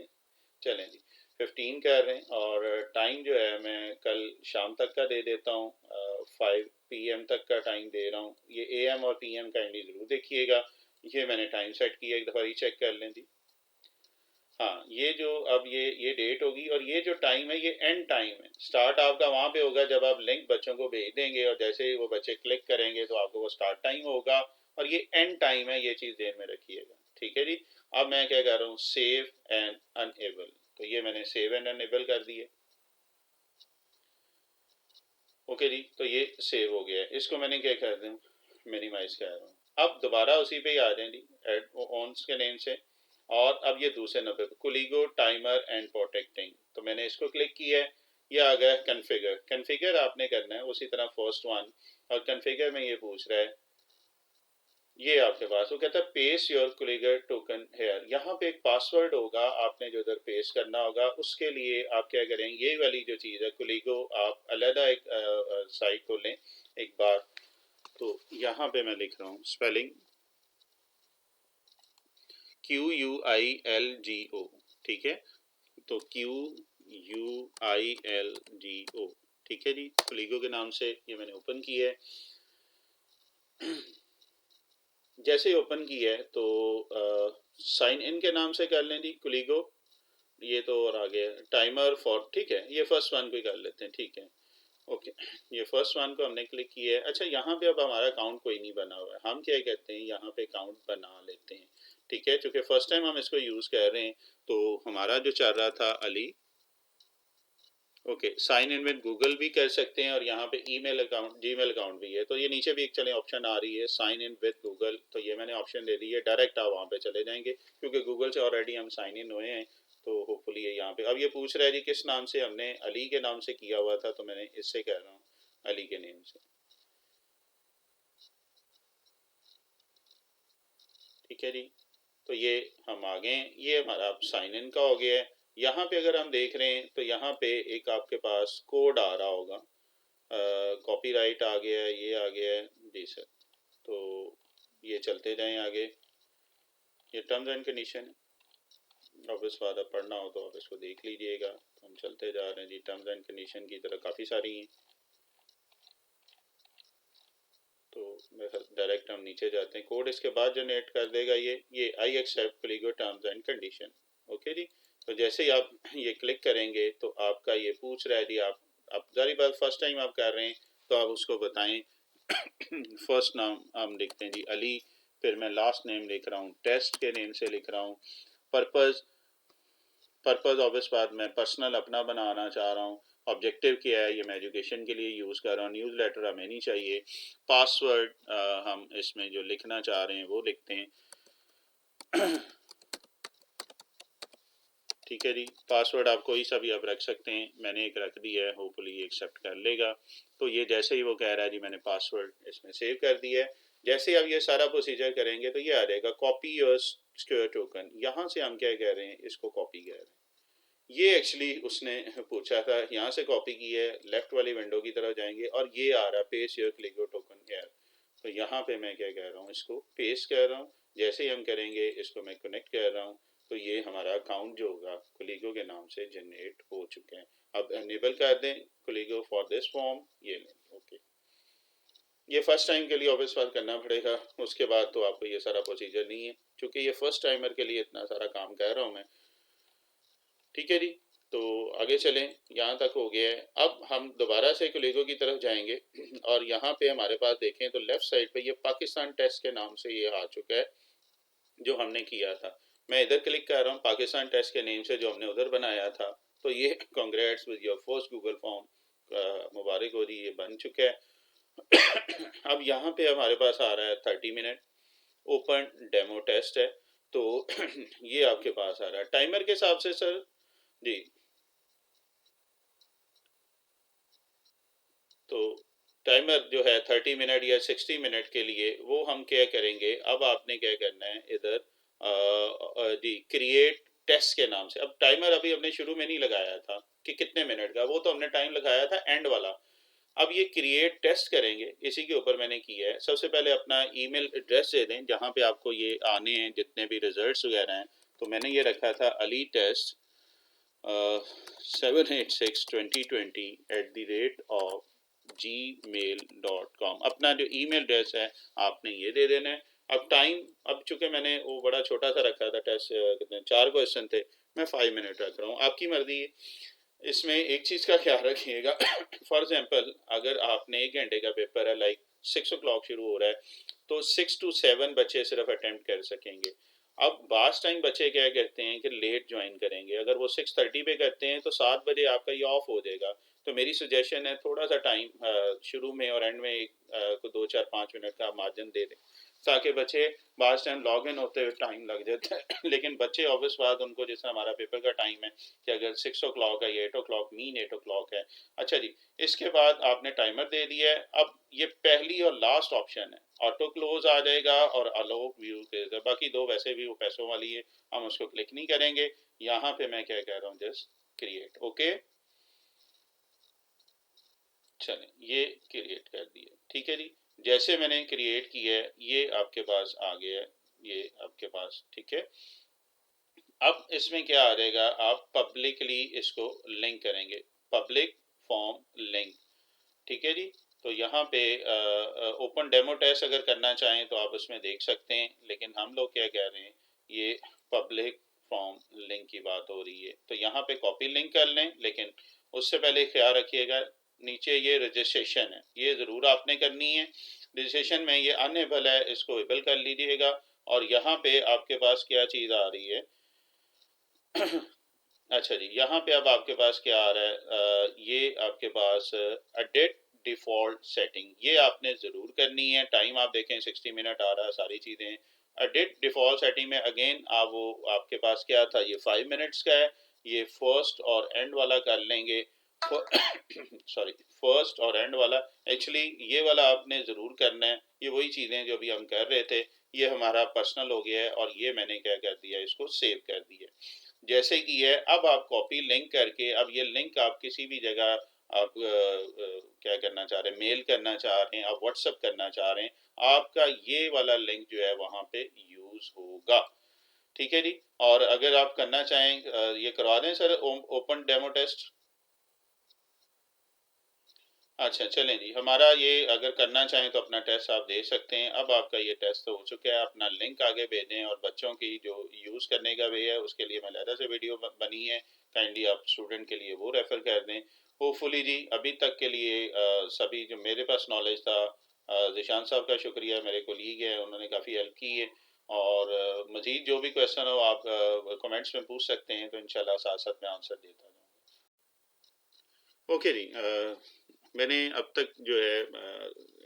चलें जी, 15 कर रहे हैं। और टाइम जो है मैं कल शाम तक का दे देता हूँ, 5 PM तक का टाइम दे रहा हूँ। ये AM और PM काइंडली ज़रूर देखिएगा। ये मैंने टाइम सेट किया, एक दफ़ा रीचेक कर लें जी। हाँ, ये जो अब ये डेट होगी और ये जो टाइम है ये एंड टाइम है। स्टार्ट आपका वहाँ पे होगा जब आप लिंक बच्चों को भेज देंगे और जैसे ही वो बच्चे क्लिक करेंगे तो आपको वो स्टार्ट टाइम होगा, और ये एंड टाइम है, ये चीज़ ध्यान में रखिएगा, ठीक है जी। अब मैं क्या कर रहा हूँ, सेव एंड अनएबल, तो ये मैंने सेव एंड अनएबल कर दिए, ओके जी। तो ये सेव हो गया है, इसको मैंने क्या कर दूँ, मिनिमाइज कर रहा हूँ। अब दोबारा उसी पे ही आ जाए जी, एड ऑन्स के नेम से, और अब ये दूसरे नंबर पे कुलीगो टाइमर एंड प्रोटेक्टिंग, तो मैंने इसको क्लिक किया है, ये आ गया कन्फिगर। कन्फिगर आपने करना है उसी तरह फर्स्ट वन, और कन्फिगर में ये पूछ रहा है, ये आपके पास वो कहता है पेस्ट योर कुलीगर टोकन हेयर। यहाँ पे एक पासवर्ड होगा, आपने जो इधर पेस्ट करना होगा, उसके लिए आप क्या करें, ये वाली जो चीज़ है कुलीगो, आप अलग एक साइट खोलें एक बार। तो यहाँ पे मैं लिख रहा हूँ स्पेलिंग QUILGO, ठीक है। तो QUILGO, ठीक है जी। कुलीगो के नाम से ये मैंने ओपन किया है। जैसे ही ओपन किया है तो साइन इन के नाम से कर लें जी कुलीगो, ये तो और आ गया टाइमर फॉर, ठीक है। ये फर्स्ट वन को ही कर लेते हैं, ठीक है, ओके। ये फर्स्ट वन को हमने क्लिक किया है। अच्छा, यहाँ पे अब हमारा अकाउंट कोई नहीं बना हुआ है, हम क्या कहते हैं, यहाँ पे अकाउंट बना लेते हैं, ठीक है। चूँकि फर्स्ट टाइम हम इसको यूज़ कर रहे हैं तो हमारा जो चल रहा था अली, okay. Sign in with Google भी कर सकते हैं, और यहाँ पे ईमेल अकाउंट, जीमेल अकाउंट भी है। तो ये नीचे भी एक चले ऑप्शन आ रही है साइन इन विद गूगल, तो ये मैंने ऑप्शन दे दी है, डायरेक्ट आप वहाँ पे चले जाएंगे क्योंकि गूगल से ऑलरेडी हम साइन इन हुए हैं। तो होपफुली होपफुली ये यहाँ पे। अब ये पूछ रहा है जी किस नाम से, हमने अली के नाम से किया हुआ था, तो मैंने इससे कह रहा हूँ अली के नेम से। ठीक है जी, तो ये हम आ गए, ये हमारा साइन इन का हो गया है। यहाँ पे अगर हम देख रहे हैं तो यहाँ पे एक आपके पास कोड आ रहा होगा, कॉपीराइट आ गया है, ये आ गया है जी सर। तो ये चलते जाएं आगे, ये टर्म्स एंड कंडीशन है। अब इस बात अब पढ़ना हो तो आप इसको देख लीजिएगा। तो हम चलते जा रहे हैं जी, टर्म्स एंड कंडीशन की तरह काफ़ी सारी हैं। तो डायरेक्ट हम नीचे जाते हैं, कोड इसके बाद जनरेट कर देगा ये आई एक्सेप्ट कोलिगो टर्म्स एंड कंडीशन। ओके जी, तो जैसे ही आप ये क्लिक करेंगे तो आपका ये पूछ रहा है जी, आप जारी बात फर्स्ट टाइम आप कर रहे हैं तो आप उसको बताएं। फर्स्ट नाम हम लिखते हैं जी अली, फिर मैं लास्ट नेम लिख रहा हूँ, टेस्ट के नेम से लिख रहा हूँ। पर्पज़ ऑब्वियस बात मैं पर्सनल अपना बनाना चाह रहा हूँ। ऑब्जेक्टिव क्या है, ये मैं एजुकेशन के लिए यूज़ कर रहा हूँ। न्यूज़ लेटर हमें नहीं चाहिए। पासवर्ड हम इसमें जो लिखना चाह रहे हैं वो लिखते हैं। ठीक है जी, पासवर्ड आप कोई सा भी आप रख सकते हैं, मैंने एक रख दिया है, होपफुली ये एक्सेप्ट कर लेगा। तो ये जैसे ही वो कह रहा है जी मैंने पासवर्ड इसमें सेव कर दिया है। जैसे अब ये सारा प्रोसीजर करेंगे तो ये आ जाएगा कॉपी योर सिक्योर टोकन। यहाँ से हम क्या कह रहे हैं, इसको कॉपी कह रहे हैं। ये एक्चुअली उसने पूछा था, यहाँ से कॉपी की है, लेफ्ट वाली विंडो की तरफ जाएंगे और ये आ रहा है पेस्ट योर कोलिगो टोकन हेयर। तो यहाँ पे मैं क्या कह रहा हूँ, इसको पेस्ट कर रहा हूँ। जैसे ही हम करेंगे इसको मैं कनेक्ट कर रहा हूँ, तो ये हमारा अकाउंट जो होगा कोलिगो के नाम से जनरेट हो चुके हैं। अब एनेबल कर दें कोलिगो फॉर दिस फॉर्म, ये लें। ओके, ये फर्स्ट टाइम के लिए ऑब्वियस बात करना पड़ेगा, उसके बाद तो आपको ये सारा प्रोसीजर नहीं है, क्योंकि ये फर्स्ट टाइमर के लिए इतना सारा काम कर रहा हूँ मैं। ठीक है जी, तो आगे चलें, यहाँ तक हो गया है। अब हम दोबारा से कोलिगो की तरफ जाएंगे और यहाँ पे हमारे पास देखें तो लेफ्ट साइड पे ये पाकिस्तान टेस्ट के नाम से ये आ चुका है जो हमने किया था। मैं इधर क्लिक कर रहा हूँ, पाकिस्तान टेस्ट के नेम से जो हमने उधर बनाया था। तो ये congrats with your first Google form, मुबारक हो जी, ये बन चुका है। अब यहाँ पे हमारे पास आ रहा है 30 मिनट ओपन डेमो टेस्ट है। तो ये आपके पास आ रहा है टाइमर के हिसाब से सर जी। तो टाइमर जो है 30 मिनट या 60 मिनट के लिए, वो हम क्या करेंगे, अब आपने क्या करना है इधर जी क्रिएट टेस्ट के नाम से। अब टाइमर अभी हमने शुरू में नहीं लगाया था कि कितने मिनट का, वो तो हमने टाइम लगाया था एंड वाला। अब ये क्रिएट टेस्ट करेंगे, इसी के ऊपर मैंने किया है। सबसे पहले अपना ईमेल एड्रेस दे दें जहाँ पे आपको ये आने हैं जितने भी रिजल्ट्स वगैरह हैं। तो मैंने ये रखा था अली टेस्ट 7862020@gmail.com। अपना जो ईमेल एड्रेस है आपने ये दे देना है। अब टाइम, अब चूंकि मैंने वो बड़ा छोटा सा रखा था टेस्ट, कितने 4 क्वेश्चन थे, मैं 5 मिनट रख रहा हूँ, आपकी मर्जी है। इसमें एक चीज़ का ख्याल रखिएगा, फॉर एग्जांपल अगर आपने 1 घंटे का पेपर है, लाइक 6 o'clock शुरू हो रहा है, तो 6 to 7 बच्चे सिर्फ अटेम्प्ट कर सकेंगे। अब बास टाइम बच्चे क्या करते हैं कि लेट ज्वाइन करेंगे, अगर वो 6:30 पे करते हैं तो 7 बजे आपका ये ऑफ हो जाएगा। तो मेरी सजेशन है थोड़ा सा टाइम शुरू में और एंड में को 2 4 5 मिनट का मार्जिन दे दें, ताकि बच्चे बास टाइम लॉग इन होते हुए टाइम लग जाता है। लेकिन बच्चे ऑब्वियस बात, उनको जैसे हमारा पेपर का टाइम है कि अगर 6 o'clock है, 8 o'clock, मीन 8 o'clock है। अच्छा जी, इसके बाद आपने टाइमर दे दिया है। अब ये पहली और लास्ट ऑप्शन है, ऑटो क्लोज आ जाएगा और अलो व्यू देगा, बाकी दो वैसे भी वो पैसों वाली है, हम उसको क्लिक नहीं करेंगे। यहाँ पे मैं क्या कह रहा हूँ, जस्ट क्रिएट। ओके, चलें ये क्रिएट कर दिए। ठीक है जी, जैसे मैंने क्रिएट किया है ये आपके पास आ गया है, ये आपके पास। ठीक है, अब इसमें क्या आ जाएगा, आप पब्लिकली इसको लिंक करेंगे, पब्लिक फॉर्म लिंक। ठीक है जी, तो यहाँ पे ओपन डेमो टेस्ट अगर करना चाहें तो आप उसमें देख सकते हैं, लेकिन हम लोग क्या कह रहे हैं, ये पब्लिक फॉर्म लिंक की बात हो रही है। तो यहाँ पे कॉपी लिंक कर लें, लेकिन उससे पहले ख्याल रखिएगा नीचे ये रजिस्ट्रेशन है, ये ज़रूर आपने करनी है। रजिस्ट्रेशन में ये अनेबल है, इसको एबल कर लीजिएगा। और यहाँ पे आपके पास क्या चीज़ आ रही है, अच्छा जी, यहाँ पे अब आपके पास क्या आ रहा है, ये आपके पास एडिट डिफ़ॉल्ट सेटिंग, ये आपने ज़रूर करनी है। टाइम आप देखें 60 मिनट आ रहा है, सारी चीज़ें। एडिट डिफ़ॉल्ट सेटिंग में अगेन आप वो आपके पास क्या था, ये 5 मिनट्स का है, ये फर्स्ट और एंड वाला कर लेंगे। सॉरी, फर्स्ट और एंड वाला, एक्चुअली ये वाला आपने ज़रूर करना है। ये वही चीज़ें जो अभी हम कर रहे थे, ये हमारा पर्सनल हो गया है और ये मैंने क्या कर दिया, इसको सेव कर दिया। जैसे कि है, अब आप कॉपी लिंक करके, अब ये लिंक आप किसी भी जगह आप क्या करना चाह रहे हैं, मेल करना चाह रहे हैं, आप व्हाट्सअप करना चाह रहे हैं, आपका ये वाला लिंक जो है वहाँ पे यूज़ होगा। ठीक है जी। और अगर आप करना चाहें, ये करवा दें सर ओपन डेमो टेस्ट। अच्छा चलें जी, हमारा ये अगर करना चाहें तो अपना टेस्ट आप दे सकते हैं। अब आपका ये टेस्ट तो हो चुका है, अपना लिंक आगे भेजें और बच्चों की जो यूज़ करने का वे है उसके लिए मैं अलग से वीडियो बनी है, काइंडली आप स्टूडेंट के लिए वो रेफ़र कर दें। होपफुली जी अभी तक के लिए सभी जो मेरे पास नॉलेज था, ज़िशान साहब का शुक्रिया, मेरे कोलीग हैं, उन्होंने काफ़ी हेल्प की है। और मज़ीद जो भी क्वेश्चन हो आप कमेंट्स में पूछ सकते हैं, तो इंशाल्लाह साथ साथ मैं आंसर देता जाऊँगा। ओके जी, मैंने अब तक जो है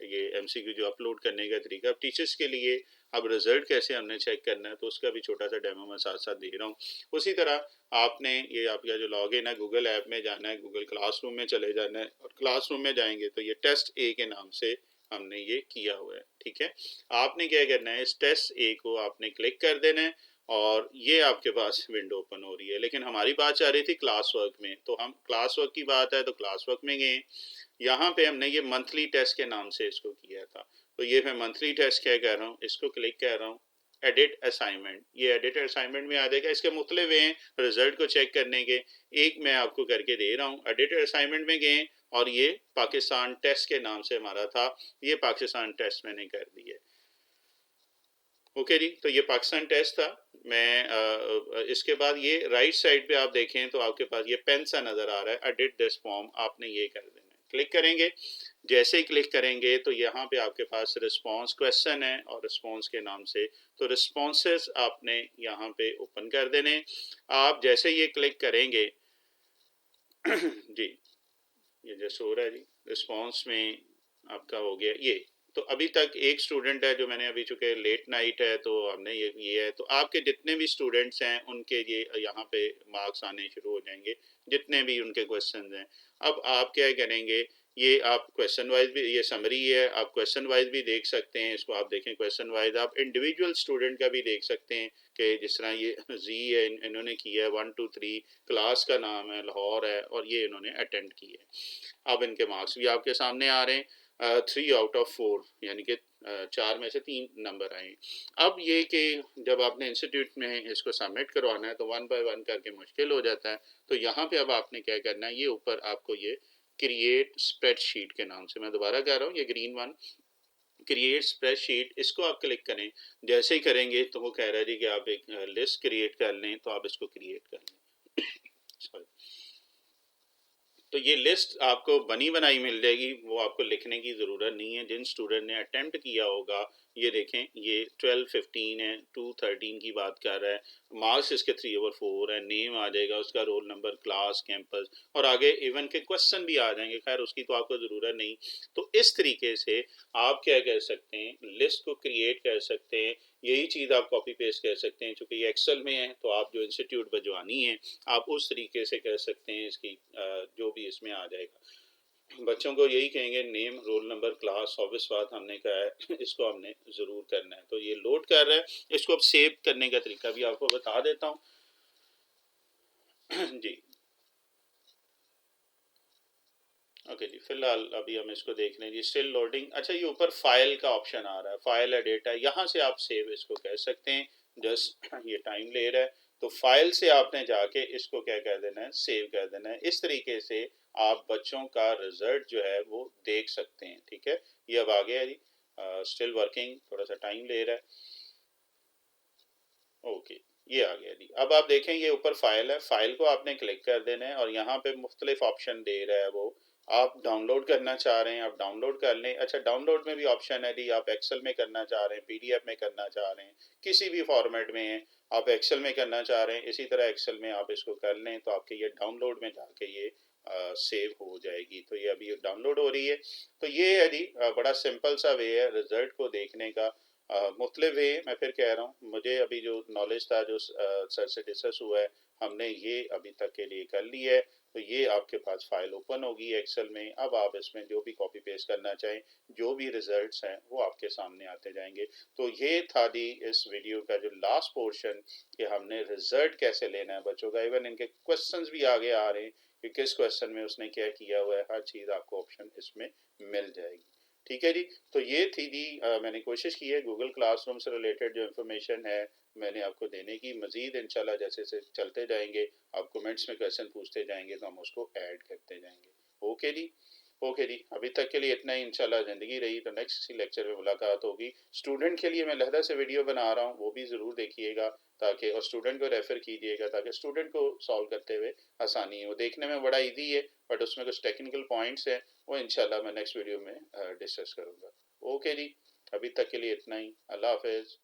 ये एमसीक्यू जो अपलोड करने का तरीका, अब टीचर्स के लिए अब रिजल्ट कैसे हमने चेक करना है तो उसका भी छोटा सा डेमो मैं साथ साथ दे रहा हूँ। उसी तरह आपने ये आपका जो लॉगिन है, गूगल ऐप में जाना है, गूगल क्लासरूम में चले जाना है और क्लासरूम में जाएंगे तो ये टेस्ट ए के नाम से हमने ये किया हुआ है। ठीक है, आपने क्या करना है, इस टेस्ट ए को आपने क्लिक कर देना है और ये आपके पास विंडो ओपन हो रही है। लेकिन हमारी बात चल रही थी क्लास वर्क में, तो हम क्लास वर्क की बात है तो क्लास वर्क में गए। यहाँ पे हमने ये मंथली टेस्ट के नाम से इसको किया था, तो ये मैं मंथली टेस्ट क्या कर रहा हूँ, इसको क्लिक कर रहा हूँ, एडिट असाइनमेंट। ये एडिट असाइनमेंट में आ जाएगा। इसके मुख्तलिफ वे हैं रिजल्ट को चेक करने के, एक मैं आपको करके दे रहा हूँ। एडिट असाइनमेंट में गए और ये पाकिस्तान टेस्ट के नाम से हमारा था, ये पाकिस्तान टेस्ट मैंने कर दिया। ओके जी, तो ये पाकिस्तान टेस्ट था। मैं इसके बाद ये राइट साइड पे आप देखें तो आपके पास ये पेन सा नज़र आ रहा है, एडिट दिस फॉर्म, आपने ये कर देना है, क्लिक करेंगे। जैसे ही क्लिक करेंगे तो यहाँ पे आपके पास रिस्पांस क्वेश्चन है और रिस्पांस के नाम से, तो रिस्पांसेस आपने यहाँ पे ओपन कर देने। आप जैसे ये क्लिक करेंगे जी, ये जैसे हो रहा है जी, रिस्पांस में आपका हो गया ये। तो अभी तक एक स्टूडेंट है जो मैंने अभी, चूंकि लेट नाइट है तो हमने ये है, तो आपके जितने भी स्टूडेंट्स हैं उनके ये यहाँ पे मार्क्स आने शुरू हो जाएंगे, जितने भी उनके क्वेश्चन हैं। अब आप क्या करेंगे, ये आप क्वेश्चन वाइज भी, ये समरी है, आप क्वेश्चन वाइज भी देख सकते हैं, इसको आप देखें क्वेश्चन वाइज, आप इंडिविजुअल स्टूडेंट का भी देख सकते हैं कि जिस तरह ये जी है, इन्होंने किया है 1 2 3, क्लास का नाम है लाहौर है और ये इन्होंने अटेंड किया है। अब इनके मार्क्स भी आपके सामने आ रहे हैं, 3 आउट ऑफ 4, यानी कि 4 में से 3 नंबर आए। अब ये कि जब आपने इंस्टीट्यूट में इसको सबमिट करवाना है तो 1 बाय 1 करके मुश्किल हो जाता है। तो यहाँ पे अब आपने क्या करना है, ये ऊपर आपको ये क्रिएट स्प्रेडशीट के नाम से, मैं दोबारा कह रहा हूँ, ये ग्रीन वन, क्रिएट स्प्रेडशीट, इसको आप क्लिक करें। जैसे ही करेंगे तो वो कह रहा है जी कि आप एक लिस्ट क्रिएट कर लें, तो आप इसको क्रिएट कर लें। सॉरी, तो ये लिस्ट आपको बनी बनाई मिल जाएगी, वो आपको लिखने की ज़रूरत नहीं है। जिन स्टूडेंट ने अटेम्प्ट किया होगा, ये देखें, ये 12 15 है, 2 13 की बात कर रहा है, मार्क्स इसके 3/4 है, नेम आ जाएगा, उसका रोल नंबर, क्लास, कैंपस और आगे इवन के क्वेश्चन भी आ जाएंगे। खैर उसकी तो आपको ज़रूरत नहीं। तो इस तरीके से आप क्या कर सकते हैं, लिस्ट को क्रिएट कर सकते हैं। यही चीज़ आप कॉपी पेस्ट कर सकते हैं, चूँकि ये एक्सेल में है तो आप जो इंस्टीट्यूट भिजवानी है आप उस तरीके से कर सकते हैं। इसकी जो भी इसमें आ जाएगा, बच्चों को यही कहेंगे, name, roll number, class, obvious बात हमने कहा है, इसको हमने ज़रूर करना है। तो ये लोड कर रहा है, इसको अब सेव करने का तरीका भी आपको बता देता हूँ। जी ओके जी, फिलहाल अभी हम इसको देख लें जी, स्टिल लोडिंग। अच्छा, ये ऊपर फाइल का ऑप्शन आ रहा है, फाइल एडिट है, यहाँ से आप सेव इसको कह सकते हैं। जस्ट ये टाइम ले रहा है, तो फाइल से आपने जाके इसको क्या कर देना है, सेव कर देना है। इस तरीके से आप बच्चों का रिजल्ट जो है वो देख सकते हैं। ठीक है, ये अब आ गया जी, स्टिल वर्किंग, थोड़ा सा टाइम ले रहा है। ओके, ये आ गया जी। अब आप देखें ये ऊपर फाइल है, फाइल को आपने क्लिक कर देना है और यहाँ पे मुख्तलिफ ऑप्शन दे रहा है वो, आप डाउनलोड करना चाह रहे हैं आप डाउनलोड कर लें। अच्छा, डाउनलोड में भी ऑप्शन है जी, आप एक्सेल में करना चाह रहे हैं, पीडीएफ में करना चाह रहे हैं, किसी भी फॉर्मेट में है, आप एक्सेल में करना चाह रहे हैं, इसी तरह एक्सेल में आप इसको कर लें तो आपके ये डाउनलोड में जाके ये सेव हो जाएगी। तो ये अभी डाउनलोड हो रही है। तो ये है जी, बड़ा सिंपल सा वे है रिजल्ट को देखने का। मुख्तलिफ वे, मैं फिर कह रहा हूँ, मुझे अभी जो नॉलेज था जो सर से डिस्कस हुआ है, हमने ये अभी तक के लिए कर ली है। तो ये आपके पास फाइल ओपन होगी एक्सेल में। अब आप इसमें जो भी कॉपी पेस्ट करना चाहें, जो भी रिजल्ट्स हैं वो आपके सामने आते जाएंगे। तो ये था जी इस वीडियो का जो लास्ट पोर्शन, कि हमने रिजल्ट कैसे लेना है बच्चों का। इवन इनके क्वेश्चंस भी आगे आ रहे हैं कि किस क्वेश्चन में उसने क्या किया हुआ है, हर चीज़ आपको ऑप्शन इसमें मिल जाएगी। ठीक है जी। तो ये थी जी, मैंने कोशिश की है गूगल क्लासरूम से रिलेटेड जो इन्फॉर्मेशन है मैंने आपको देने की। मजीद इंशाल्लाह जैसे जैसे चलते जाएंगे, आप कमेंट्स में क्वेश्चन पूछते जाएंगे तो हम उसको ऐड करते जाएंगे। ओके जी। ओके जी, अभी तक के लिए इतना ही। इंशाल्लाह ज़िंदगी रही तो नेक्स्ट किसी लेक्चर में मुलाकात होगी। स्टूडेंट के लिए मैं लहदा से वीडियो बना रहा हूँ, वो भी ज़रूर देखिएगा, ताकि और स्टूडेंट को रेफ़र कीजिएगा ताकि स्टूडेंट को सॉल्व करते हुए आसानी हो। देखने में बड़ा ईजी है बट उसमें कुछ टेक्निकल पॉइंट्स हैं, वो इंशाल्लाह मैं नेक्स्ट वीडियो में डिस्कस करूँगा। ओके जी, अभी तक के लिए इतना ही। अल्लाह हाफिज़।